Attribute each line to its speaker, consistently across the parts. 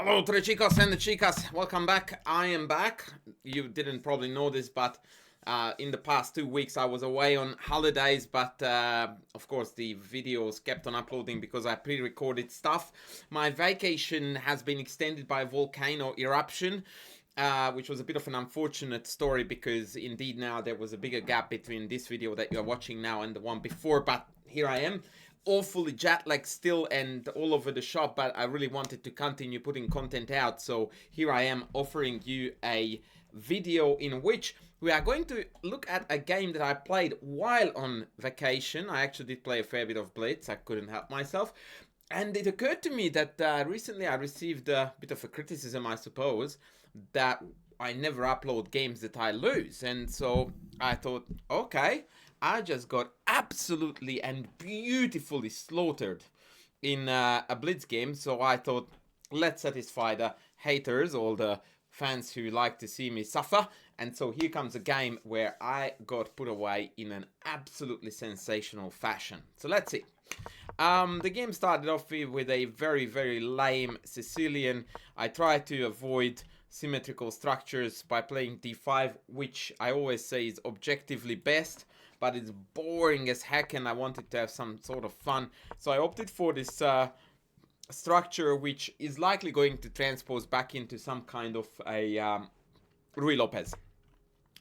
Speaker 1: Hello to the chicos and the chicas. Welcome back. I am back. You didn't probably know this, but in the past 2 weeks I was away on holidays, but of course the videos kept on uploading because I pre-recorded stuff. My vacation has been extended by a volcano eruption, which was a bit of an unfortunate story because indeed now there was a bigger gap between this video that you're watching now and the one before, but here I am. Awfully jet lagged still and all over the shop, but I really wanted to continue putting content out, so here I am offering you a video in which we are going to look at a game that I played while on vacation. I actually did play a fair bit of Blitz, I couldn't help myself, and it occurred to me that recently I received a bit of a criticism, I suppose, that I never upload games that I lose, and so I thought, okay, I just got absolutely and beautifully slaughtered in a Blitz game, so I thought, let's satisfy the haters, all the fans who like to see me suffer, and so here comes a game where I got put away in an absolutely sensational fashion. So let's see. The game started off with a very, very lame Sicilian. I tried to avoid symmetrical structures by playing d5, which I always say is objectively best, but it's boring as heck and I wanted to have some sort of fun. So I opted for this structure, which is likely going to transpose back into some kind of a Ruy Lopez.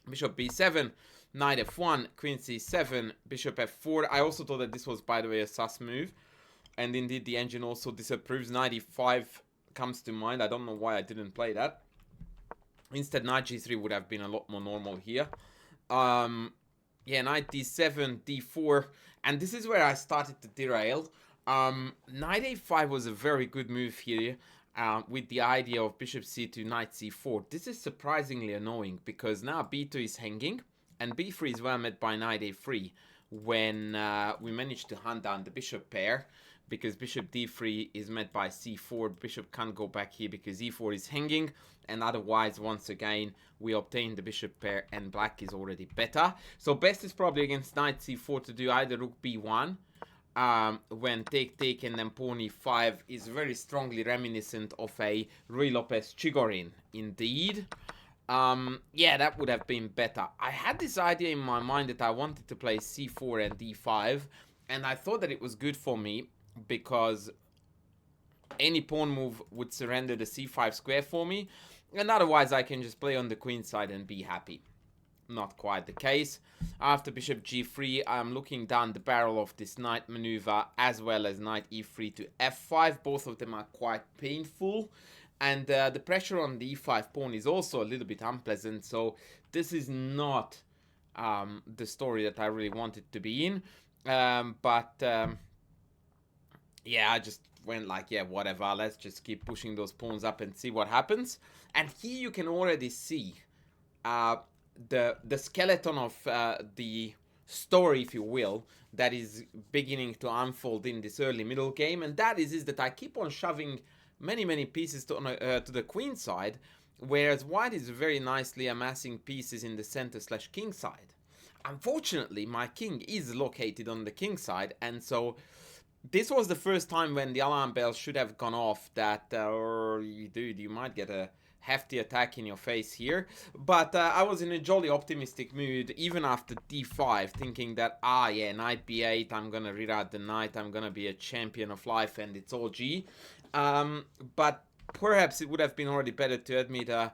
Speaker 1: Bishop b7, knight f1, queen c7, bishop f4. I also thought that this was, by the way, a sus move. And indeed, the engine also disapproves. Knight e5 comes to mind. I don't know why I didn't play that. Instead, knight g3 would have been a lot more normal here. Yeah, knight d7, d4, and this is where I started to derail. Knight a5 was a very good move here, with the idea of bishop c2, knight c4. This is surprisingly annoying because now b2 is hanging, and b3 is well met by knight a3 when we managed to hunt down the bishop pair, because bishop d3 is met by c4. Bishop can't go back here because e4 is hanging, and otherwise, once again, we obtain the bishop pair and black is already better. So best is probably against knight c4 to do either rook b1, when take and then pawn e5 is very strongly reminiscent of a Ruy Lopez Chigorin, indeed. Yeah, that would have been better. I had this idea in my mind that I wanted to play c4 and d5, and I thought that it was good for me because any pawn move would surrender the c5 square for me, and otherwise I can just play on the queen side and be happy. Not quite the case. After bishop g3, I'm looking down the barrel of this knight maneuver as well as knight e3 to f5. Both of them are quite painful, and the pressure on the e5 pawn is also a little bit unpleasant, so this is not the story that I really wanted to be in. Yeah, I just went like, yeah, whatever, let's just keep pushing those pawns up and see what happens. And here you can already see the skeleton of the story, if you will, that is beginning to unfold in this early middle game, and that is that I keep on shoving many pieces to the queen side, whereas white is very nicely amassing pieces in the center / king side. Unfortunately, my king is located on the king side, and so this was the first time when the alarm bell should have gone off that, dude, you might get a hefty attack in your face here. But I was in a jolly optimistic mood, even after d5, thinking that, yeah, knight b8, I'm gonna reroute the knight, I'm gonna be a champion of life, and it's all G. But perhaps it would have been already better to admit a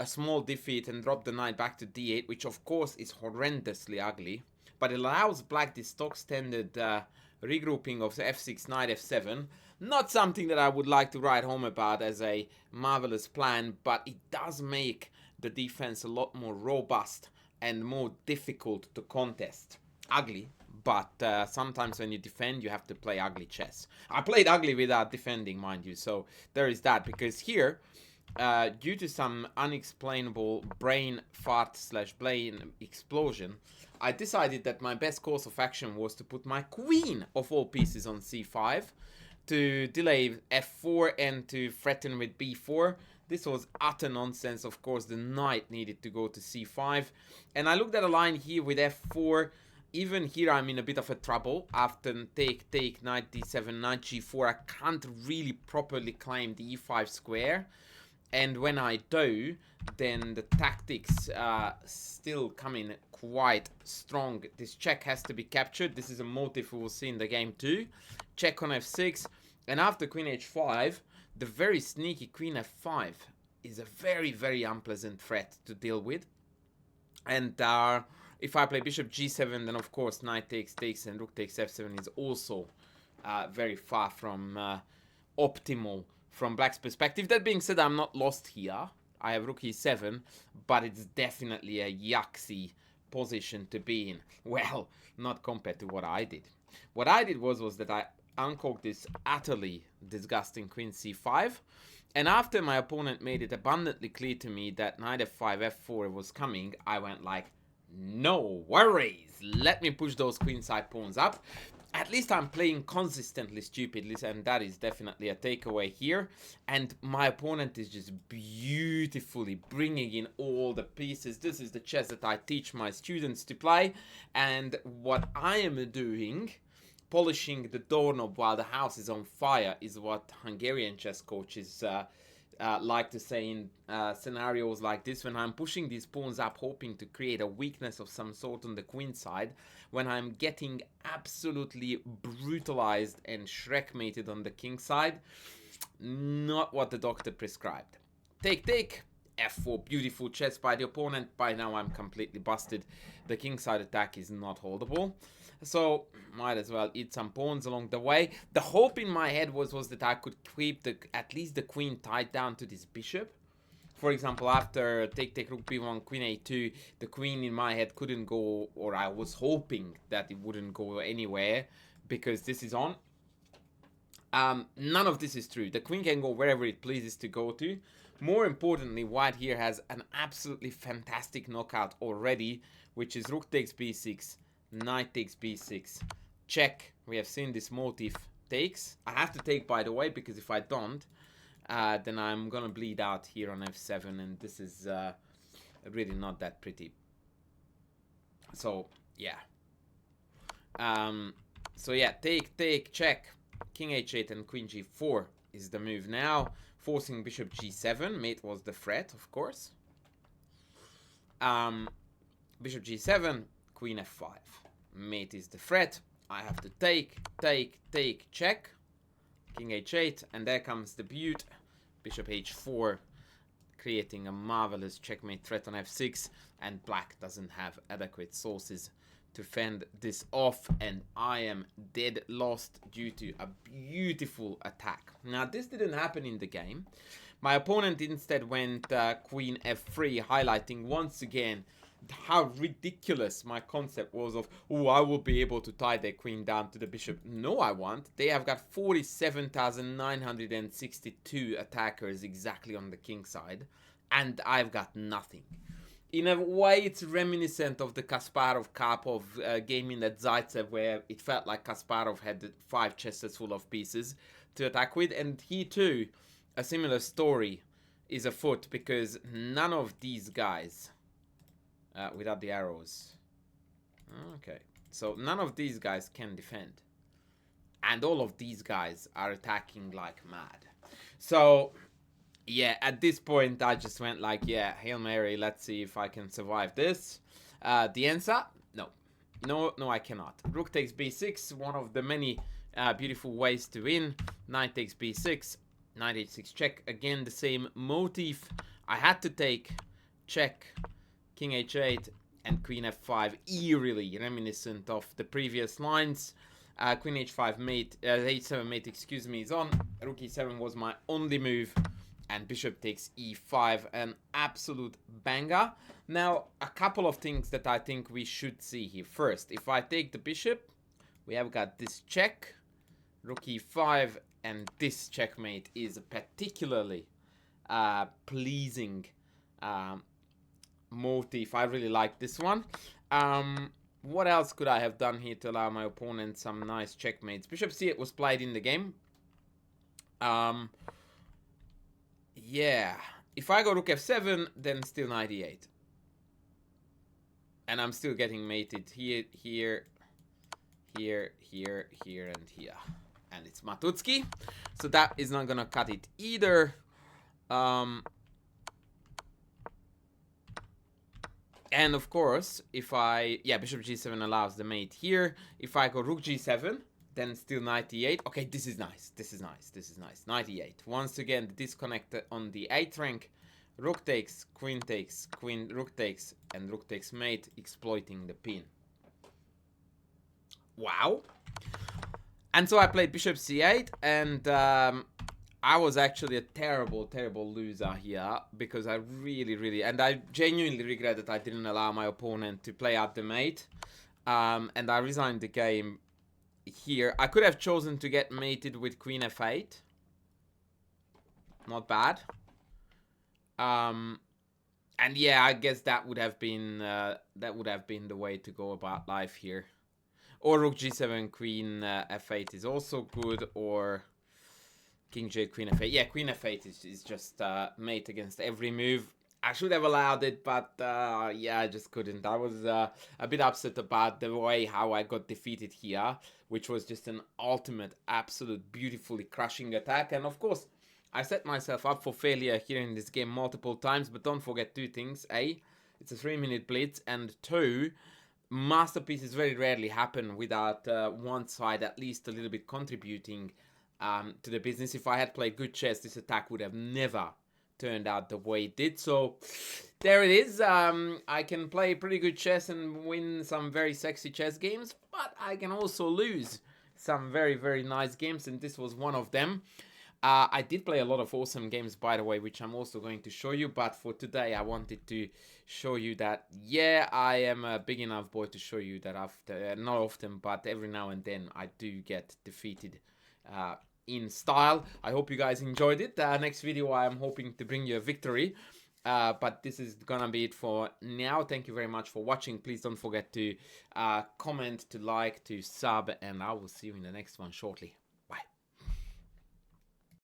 Speaker 1: small defeat and drop the knight back to d8, which of course is horrendously ugly, but it allows black this stock standard regrouping of f6, knight f7. Not something that I would like to write home about as a marvelous plan, but it does make the defense a lot more robust and more difficult to contest. Ugly, but sometimes when you defend, you have to play ugly chess. I played ugly without defending, mind you, so there is that, because here, due to some unexplainable brain fart / brain explosion, I decided that my best course of action was to put my queen, of all pieces, on c5, to delay f4 and to threaten with b4. This was utter nonsense. Of course, the knight needed to go to c5. And I looked at a line here with f4 even here I'm in a bit of a trouble. After take, knight d7, knight g4, I can't really properly claim the e5 square. And when I do, then the tactics still come in quite strong. This check has to be captured. This is a motif we will see in the game too. Check on f6. And after queen h5, the very sneaky queen f5 is a very, very unpleasant threat to deal with. And if I play bishop g7, then of course knight takes, and rook takes f7 is also very far from optimal from black's perspective. That being said, I'm not lost here. I have rook e7, but it's definitely a yucksy position to be in. Well, not compared to what I did. What I did was that I uncocked this utterly disgusting queen c5. And after my opponent made it abundantly clear to me that knight f5, f4 was coming, I went like, no worries, let me push those queenside pawns up. At least I'm playing consistently stupidly, and that is definitely a takeaway here. And my opponent is just beautifully bringing in all the pieces. This is the chess that I teach my students to play. And what I am doing, polishing the doorknob while the house is on fire, is what Hungarian chess coaches like to say in scenarios like this, when I'm pushing these pawns up hoping to create a weakness of some sort on the queen side, when I'm getting absolutely brutalized and checkmated on the king side. Not what the doctor prescribed. Take, f4, beautiful chess by the opponent. By now I'm completely busted. The king side attack is not holdable, so might as well eat some pawns along the way. The hope in my head was that I could keep at least the queen tied down to this bishop. For example, after take, rook b1, queen a2, the queen in my head couldn't go, or I was hoping that it wouldn't go anywhere, because this is on. None of this is true. The queen can go wherever it pleases to go to. More importantly, white here has an absolutely fantastic knockout already, which is rook takes b6, knight takes b6, check. We have seen this motif takes. I have to take, by the way, because if I don't, then I'm gonna bleed out here on f7, and this is really not that pretty. So yeah. So yeah, take, check, king h8 and queen g4 is the move now, forcing bishop g7. Mate was the threat, of course. Bishop g7, queen f5. Mate is the threat. I have to take, check, king h8, and there comes the beaut, bishop h4, creating a marvelous checkmate threat on f6, and black doesn't have adequate sources to fend this off, and I am dead lost due to a beautiful attack. Now, this didn't happen in the game. My opponent instead went queen f3, highlighting once again how ridiculous my concept was of, oh, I will be able to tie their queen down to the bishop. No, I won't. They have got 47,962 attackers exactly on the king side, and I've got nothing. In a way, it's reminiscent of the Kasparov-Karpov gaming at Zaitsev, where it felt like Kasparov had 5 chesses full of pieces to attack with, and he too, a similar story is afoot, because none of these guys, without the arrows, okay, so none of these guys can defend, and all of these guys are attacking like mad. So yeah, at this point I just went like, yeah, Hail Mary, let's see if I can survive this. The answer, no, I cannot. Rook takes b6, one of the many beautiful ways to win. Knight takes b6, knight h6 check, again the same motif. I had to take, check, king h8, and queen f5, eerily reminiscent of the previous lines. Queen h5 mate, h7 mate, excuse me, is on. Rook e7 was my only move, and bishop takes e5, an absolute banger. Now, a couple of things that I think we should see here. First, if I take the bishop, we have got this check, rook e5, and this checkmate is a particularly pleasing motif. I really like this one. What else could I have done here to allow my opponent some nice checkmates? Bishop c8 was played in the game. Yeah, if I go rook f7, then still knight e8. And I'm still getting mated here, here, here, here, here, and here. And it's Matutski. So that is not gonna cut it either. And of course, if I... Yeah, bishop g7 allows the mate here. If I go rook g7, then still 98. Okay, this is nice. This is nice. This is nice. 98. Once again, the disconnect on the 8th rank. Rook takes, queen, rook takes, and rook takes mate, exploiting the pin. Wow. And so I played bishop c8, and I was actually a terrible, terrible loser here, because I really, and I genuinely regret that I didn't allow my opponent to play out the mate. And I resigned the game here. I could have chosen to get mated with queen f8. Not bad. And yeah, I guess that would have been the way to go about life here. Or rook g7, queen f8 is also good, or king j, queen f8. Yeah, queen f8 is just mate against every move. I should have allowed it, but yeah, I just couldn't. I was a bit upset about the way how I got defeated here, which was just an ultimate, absolute, beautifully crushing attack. And of course, I set myself up for failure here in this game multiple times, but don't forget two things. A, it's a 3-minute blitz, and two, masterpieces very rarely happen without one side at least a little bit contributing to the business. If I had played good chess, this attack would have never turned out the way it did. So there it is. I can play pretty good chess and win some very sexy chess games, but I can also lose some very nice games, and this was one of them. I did play a lot of awesome games, by the way, which I'm also going to show you, but for today I wanted to show you that, yeah, I am a big enough boy to show you that after, not often, but every now and then I do get defeated in style. I hope you guys enjoyed it. Next video I am hoping to bring you a victory, but this is gonna be it for now. Thank you very much for watching. Please don't forget to comment, to like, to sub, and I will see you in the next one shortly.